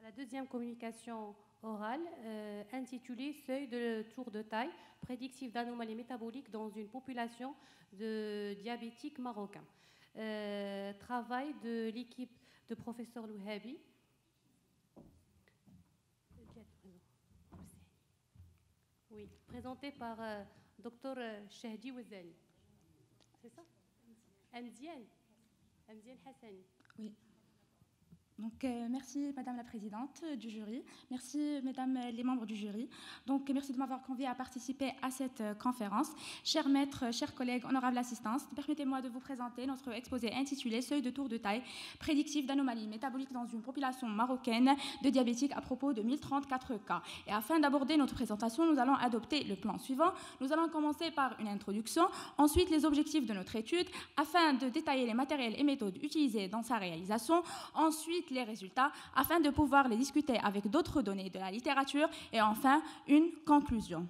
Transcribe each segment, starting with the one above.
la deuxième communication orale intitulée Seuil de tour de taille prédictif d'anomalies métaboliques dans une population de diabétiques marocains. Travail de l'équipe de professeur Louhabi. Oui, présenté par Dr Chahdi Ouezani. C'est ça? Amziane Hassani. Oui. Donc, merci Madame la Présidente du jury, merci Mesdames les membres du jury. Donc, merci de m'avoir convié à participer à cette conférence. Chers maîtres, chers collègues, honorable assistance, permettez-moi de vous présenter notre exposé intitulé Seuil de tour de taille prédictif d'anomalies métaboliques dans une population marocaine de diabétiques à propos de 1034 cas. Et afin d'aborder notre présentation, nous allons adopter le plan suivant. Nous allons commencer par une introduction, ensuite les objectifs de notre étude, afin de détailler les matériels et méthodes utilisés dans sa réalisation, ensuite les résultats afin de pouvoir les discuter avec d'autres données de la littérature et enfin une conclusion.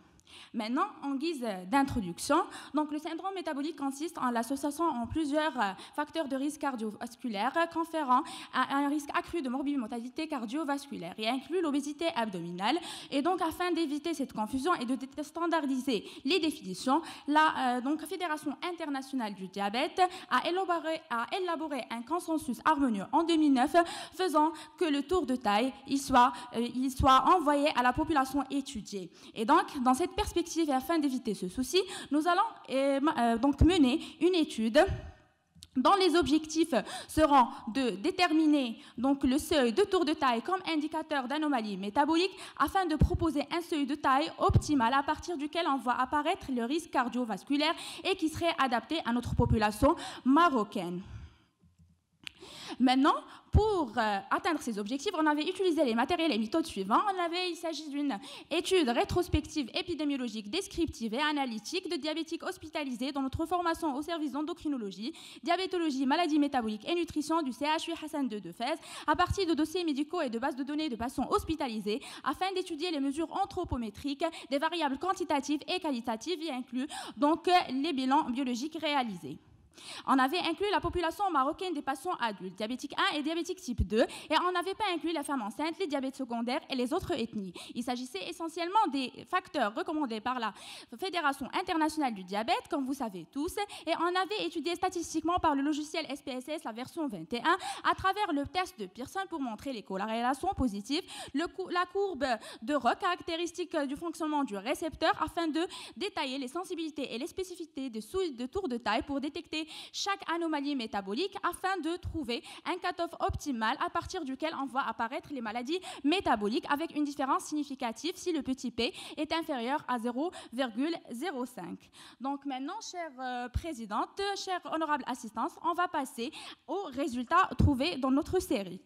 Maintenant, en guise d'introduction, donc le syndrome métabolique consiste en l'association en plusieurs facteurs de risque cardiovasculaire conférant un risque accru de morbidité cardiovasculaire et inclut l'obésité abdominale. Et donc, afin d'éviter cette confusion et de standardiser les définitions, la Fédération internationale du diabète a élaboré un consensus harmonieux en 2009 faisant que le tour de taille il soit envoyé à la population étudiée. Et donc, dans cette perspective et afin d'éviter ce souci, nous allons donc mener une étude dont les objectifs seront de déterminer donc le seuil de tour de taille comme indicateur d'anomalie métabolique afin de proposer un seuil de taille optimal à partir duquel on voit apparaître le risque cardiovasculaire et qui serait adapté à notre population marocaine. Maintenant, pour atteindre ces objectifs, on avait utilisé les matériels et méthodes suivants. Il s'agit d'une étude rétrospective épidémiologique, descriptive et analytique de diabétiques hospitalisés dans notre formation au service d'endocrinologie, diabétologie, maladies métaboliques et nutrition du CHU Hassan II de Fès, à partir de dossiers médicaux et de bases de données de patients hospitalisés, afin d'étudier les mesures anthropométriques des variables quantitatives et qualitatives y inclus donc les bilans biologiques réalisés. On avait inclus la population marocaine des patients adultes, diabétiques 1 et diabétiques type 2, et on n'avait pas inclus les femmes enceintes, les diabètes secondaires et les autres ethnies. Il s'agissait essentiellement des facteurs recommandés par la Fédération internationale du diabète, comme vous savez tous, et on avait étudié statistiquement par le logiciel SPSS, la version 21, à travers le test de Pearson pour montrer les corrélations positives, la courbe de Roch, caractéristique du fonctionnement du récepteur, afin de détailler les sensibilités et les spécificités des souilles de tour de taille pour détecter chaque anomalie métabolique afin de trouver un cutoff optimal à partir duquel on voit apparaître les maladies métaboliques avec une différence significative si le petit p est inférieur à 0,05. Donc maintenant, chère présidente, chère honorable assistance, on va passer aux résultats trouvés dans notre série.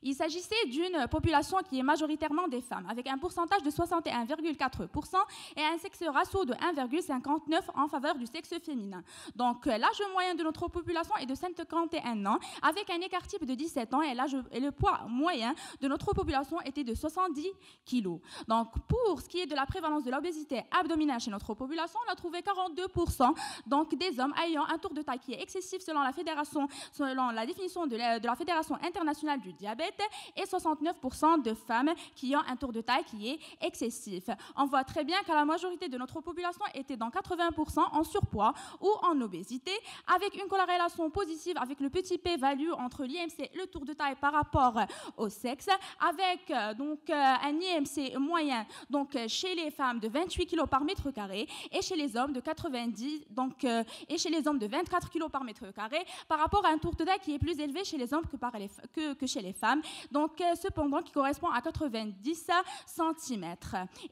Il s'agissait d'une population qui est majoritairement des femmes, avec un pourcentage de 61,4% et un sexe ratio de 1,59 en faveur du sexe féminin. Donc l'âge moyen de notre population est de 51 ans, avec un écart type de 17 ans et le poids moyen de notre population était de 70 kg. Donc pour ce qui est de la prévalence de l'obésité abdominale chez notre population, on a trouvé 42% donc des hommes ayant un tour de taille qui est excessif selon la définition de la Fédération internationale du diabète, et 69% de femmes qui ont un tour de taille qui est excessif. On voit très bien que la majorité de notre population était dans 80% en surpoids ou en obésité, avec une corrélation positive avec le petit p-value entre l'IMC, le tour de taille par rapport au sexe, avec donc un IMC moyen donc chez les femmes de 28 kg par mètre carré et chez les hommes de 90 donc et chez les hommes de 24 kg par mètre carré, par rapport à un tour de taille qui est plus élevé chez les hommes que chez les femmes. Donc, cependant, qui correspond à 90 cm.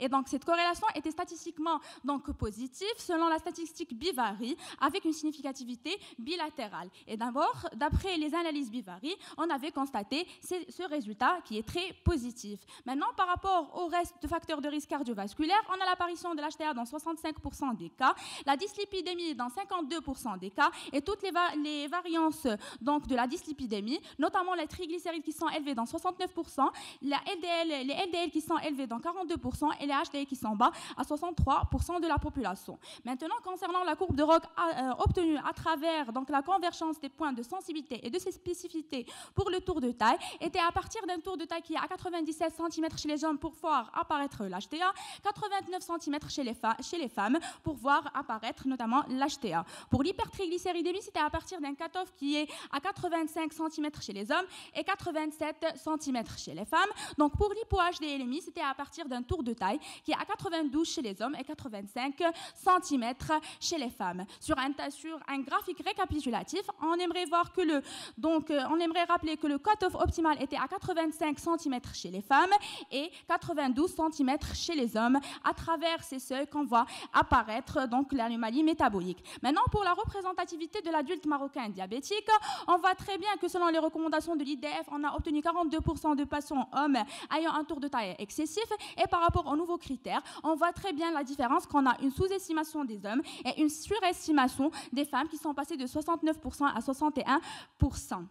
Et donc, cette corrélation était statistiquement donc positive selon la statistique Bivary, avec une significativité bilatérale. Et d'abord, d'après les analyses Bivary, on avait constaté ce résultat qui est très positif. Maintenant, par rapport au reste de facteurs de risque cardiovasculaire, on a l'apparition de l'HTA dans 65% des cas, la dyslipidémie dans 52% des cas, et toutes les variances donc de la dyslipidémie, notamment les triglycérides qui sont élevés élevés dans 69%, les LDL qui sont élevés dans 42% et les HDL qui sont bas à 63% de la population. Maintenant, concernant la courbe de ROC obtenue à travers donc, la convergence des points de sensibilité et de ses spécificités pour le tour de taille, était à partir d'un tour de taille qui est à 97 cm chez les hommes pour voir apparaître l'HTA, 89 cm chez les femmes pour voir apparaître notamment l'HTA. Pour l'hypertriglycéridémie, c'était à partir d'un cutoff qui est à 85 cm chez les hommes et 87 cm chez les femmes. Donc pour l'hypo-HDLMI, c'était à partir d'un tour de taille qui est à 92 chez les hommes et 85 cm chez les femmes. Sur un graphique récapitulatif, on aimerait rappeler que le cutoff optimal était à 85 cm chez les femmes et 92 cm chez les hommes. À travers ces seuils qu'on voit apparaître donc l'anomalie métabolique. Maintenant, pour la représentativité de l'adulte marocain diabétique, on voit très bien que selon les recommandations de l'IDF, on a obtenu 42% de patients hommes ayant un tour de taille excessif, et par rapport aux nouveaux critères, on voit très bien la différence qu'on a une sous-estimation des hommes et une surestimation des femmes qui sont passées de 69% à 61%.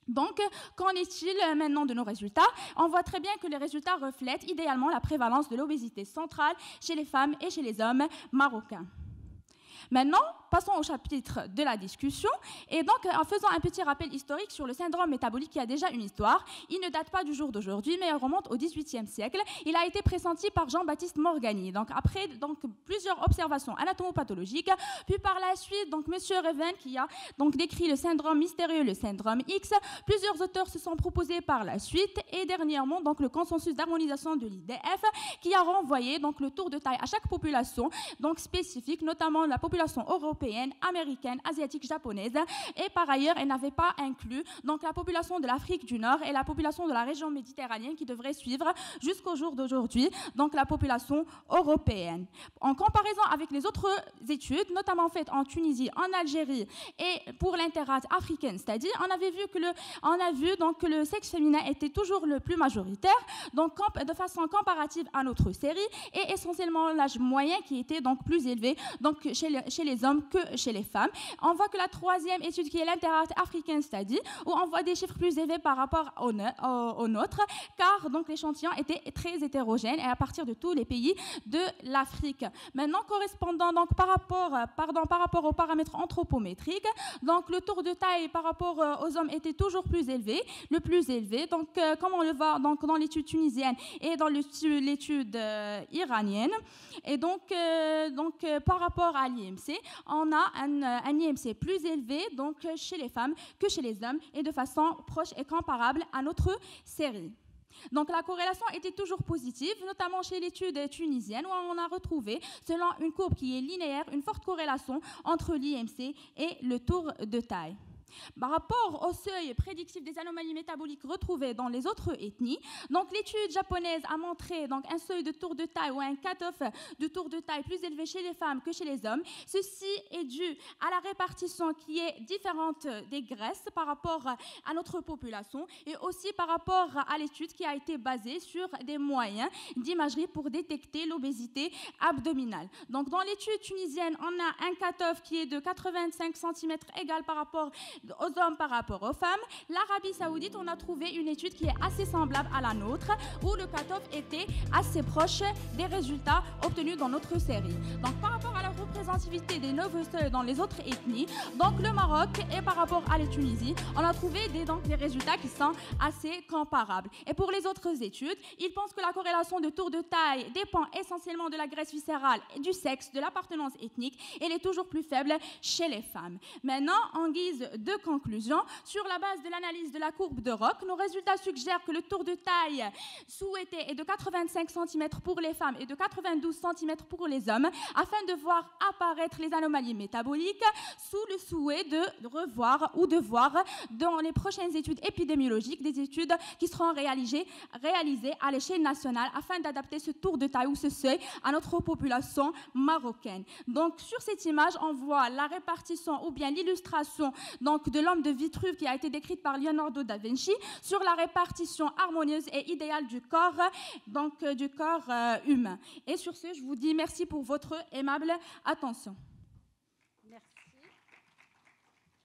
Donc, qu'en est-il maintenant de nos résultats? On voit très bien que les résultats reflètent idéalement la prévalence de l'obésité centrale chez les femmes et chez les hommes marocains. Maintenant, passons au chapitre de la discussion. Et donc, en faisant un petit rappel historique sur le syndrome métabolique qui a déjà une histoire, il ne date pas du jour d'aujourd'hui, mais il remonte au XVIIIe siècle. Il a été pressenti par Jean-Baptiste Morgagni. Donc, après plusieurs observations anatomopathologiques, puis par la suite, M. Reven qui a décrit le syndrome mystérieux, le syndrome X. Plusieurs auteurs se sont proposés par la suite, et dernièrement, le consensus d'harmonisation de l'IDF qui a renvoyé le tour de taille à chaque population spécifique, notamment la population européenne, américaine, asiatique, japonaise, et par ailleurs, elle n'avait pas inclus la population de l'Afrique du Nord et la population de la région méditerranéenne qui devrait suivre jusqu'au jour d'aujourd'hui, la population européenne. En comparaison avec les autres études, notamment faites en Tunisie, en Algérie et pour l'Interrat African Study, on a vu que le sexe féminin était toujours le plus majoritaire, de façon comparative à notre série, et essentiellement l'âge moyen qui était plus élevé chez les hommes que chez les femmes. On voit que la troisième étude, qui est l'Interrat African Study, où on voit des chiffres plus élevés par rapport au nôtre, car l'échantillon était très hétérogène et à partir de tous les pays de l'Afrique. Maintenant, correspondant par rapport aux paramètres anthropométriques, le tour de taille par rapport aux hommes était toujours le plus élevé, comme on le voit dans l'étude tunisienne et dans l'étude iranienne. Et par rapport à l'IMC, on a un IMC plus élevé chez les femmes que chez les hommes et de façon proche et comparable à notre série. Donc la corrélation était toujours positive, notamment chez l'étude tunisienne où on a retrouvé, selon une courbe qui est linéaire, une forte corrélation entre l'IMC et le tour de taille. Par rapport au seuil prédictif des anomalies métaboliques retrouvées dans les autres ethnies, l'étude japonaise a montré un seuil de tour de taille ou un cut-off de tour de taille plus élevé chez les femmes que chez les hommes. Ceci est dû à la répartition qui est différente des graisses par rapport à notre population et aussi par rapport à l'étude qui a été basée sur des moyens d'imagerie pour détecter l'obésité abdominale. Donc dans l'étude tunisienne, on a un cut-off qui est de 85 cm égal par rapport aux hommes par rapport aux femmes. L'Arabie Saoudite, on a trouvé une étude qui est assez semblable à la nôtre, où le cut-off était assez proche des résultats obtenus dans notre série. Donc, par rapport à la représentativité des nouveaux seuils dans les autres ethnies, le Maroc et par rapport à la Tunisie, on a trouvé des résultats qui sont assez comparables. Et pour les autres études, ils pensent que la corrélation de tour de taille dépend essentiellement de la graisse viscérale, du sexe, de l'appartenance ethnique, et elle est toujours plus faible chez les femmes. Maintenant, en guise de conclusion, sur la base de l'analyse de la courbe de ROC, nos résultats suggèrent que le tour de taille souhaité est de 85 cm pour les femmes et de 92 cm pour les hommes, afin de voir apparaître les anomalies métaboliques, sous le souhait de revoir ou de voir dans les prochaines études épidémiologiques des études qui seront réalisées à l'échelle nationale afin d'adapter ce tour de taille ou ce seuil à notre population marocaine. Donc sur cette image, on voit la répartition ou bien l'illustration de l'homme de Vitruve qui a été décrite par Leonardo da Vinci sur la répartition harmonieuse et idéale du corps humain. Et sur ce, je vous dis merci pour votre aimable attention.